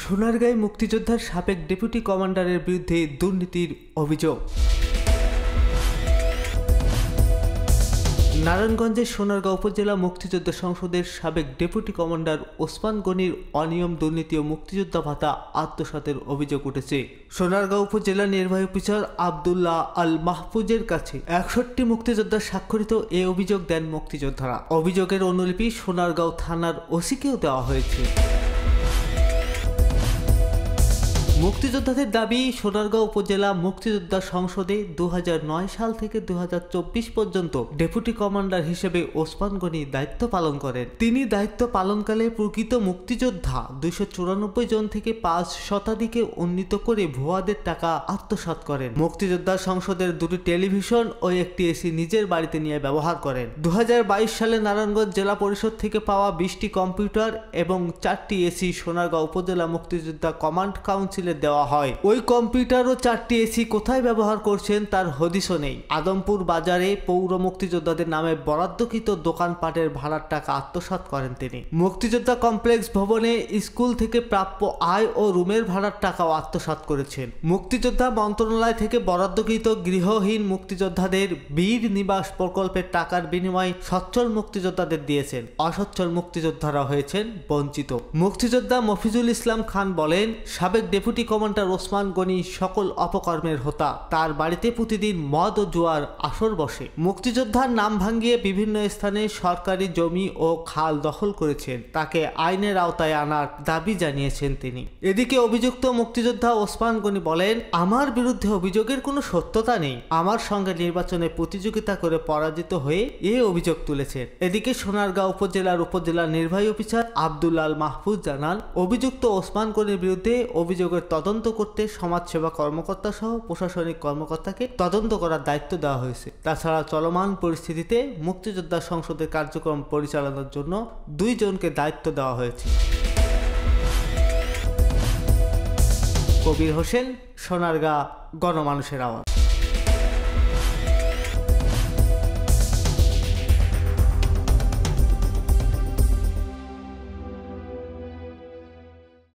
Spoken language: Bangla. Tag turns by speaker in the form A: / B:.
A: সোনারগাঁয়ে মুক্তিযোদ্ধার সাবেক ডেপুটি কমান্ডারের বিরুদ্ধে দুর্নীতির অভিযোগ। নারায়ণগঞ্জের সোনারগাঁও উপজেলা মুক্তিযোদ্ধা সংসদের সাবেক ডেপুটি কমান্ডার ওসমান গনির অনিয়ম, দুর্নীতি ও মুক্তিযোদ্ধা ভাতা আত্মসাতের অভিযোগ উঠেছে। সোনারগাঁও উপজেলা নির্বাহী অফিসার আব্দুল্লাহ আল মাহফুজের কাছে 61 মুক্তিযোদ্ধার স্বাক্ষরিত এ অভিযোগ দেন মুক্তিযোদ্ধারা। অভিযোগের অনুলিপি সোনারগাঁও থানার ওসিকেও দেওয়া হয়েছে। মুক্তিযোদ্ধাদের দাবি, সোনারগাঁও উপজেলা মুক্তিযোদ্ধা সংসদে 2009 সাল থেকে 2024 পর্যন্ত ডেপুটি কমান্ডার হিসেবে ওসমান গনি দায়িত্ব পালন করেন। তিনি দায়িত্ব পালনকালে প্রকৃত মুক্তিযোদ্ধা 294 জন থেকে 5 শতাধিকে উন্নীত করে ভুয়াদের টাকা আত্মসাৎ করেন। মুক্তিযোদ্ধা সংসদের 2টি টেলিভিশন ও একটি এসি নিজের বাড়িতে নিয়ে ব্যবহার করেন। 2022 সালে নারায়ণগঞ্জ জেলা পরিষদ থেকে পাওয়া 20টি কম্পিউটার এবং 4টি এসি সোনারগাঁও উপজেলা মুক্তিযোদ্ধা কমান্ড কাউন্সিলে দেওয়া হয়। ওই কম্পিউটার ও 4টি এসি কোথায় ব্যবহার করছেন তার হদিশও নেই। আদমপুর বাজারে পৌর মুক্তিযোদ্ধাদের নামে বরাদ্দকৃত দোকানপাটের ভাড়ার টাকা আত্মসাৎ করেন তিনি। মুক্তিযোদ্ধা কমপ্লেক্স ভবনে স্কুল থেকে প্রাপ্য আয় ও রুমের ভাড়ার টাকাও আত্মসাৎ করেছেন। মুক্তিযোদ্ধা মন্ত্রণালয় থেকে বরাদ্দকৃত গৃহহীন মুক্তিযোদ্ধাদের বীর নিবাস প্রকল্পের টাকার বিনিময়ে সচ্ছল মুক্তিযোদ্ধাদের দিয়েছেন। অসচ্ছল মুক্তিযোদ্ধারা হয়েছেন বঞ্চিত। মুক্তিযোদ্ধা মফিজুল ইসলাম খান বলেন, সাবেক ডেপুটি কমান্ডার ওসমান গনি সকল অপকর্মের হোতা। তার বাড়িতে প্রতিদিন মদ ও জুয়ার আসর বসে। মুক্তিযোদ্ধার নাম ভাঙিয়ে বিভিন্ন স্থানে সরকারি জমি ও খাল দখল করেছেন। তাকে আইনের আওতায় আনার দাবি জানিয়েছেন তিনি। এদিকে অভিযুক্ত মুক্তিযোদ্ধা ওসমান গনি বলেন, আমার বিরুদ্ধে অভিযোগের কোনো সত্যতা নেই। আমার সঙ্গে নির্বাচনে প্রতিযোগিতা করে পরাজিত হয়ে এ অভিযোগ তুলেছেন। এদিকে সোনারগাঁও উপজেলা নির্বাহী অফিসার আব্দুল্লাহ আল মাহফুজ জানান, অভিযুক্ত ওসমান গনির বিরুদ্ধে অভিযোগের তদন্ত করতে সমাজসেবা কর্মকর্তা সহ প্রশাসনিক কর্মকর্তাকে তদন্ত করার দায়িত্ব দেওয়া হয়েছে। তাছাড়া চলমান পরিস্থিতিতে মুক্তিযোদ্ধা সংসদের কার্যক্রম পরিচালনার জন্য 2 জনকে দায়িত্ব দেওয়া হয়েছে। কবির হোসেন, সোনারগাঁ, গণমানুষের আওয়াজ।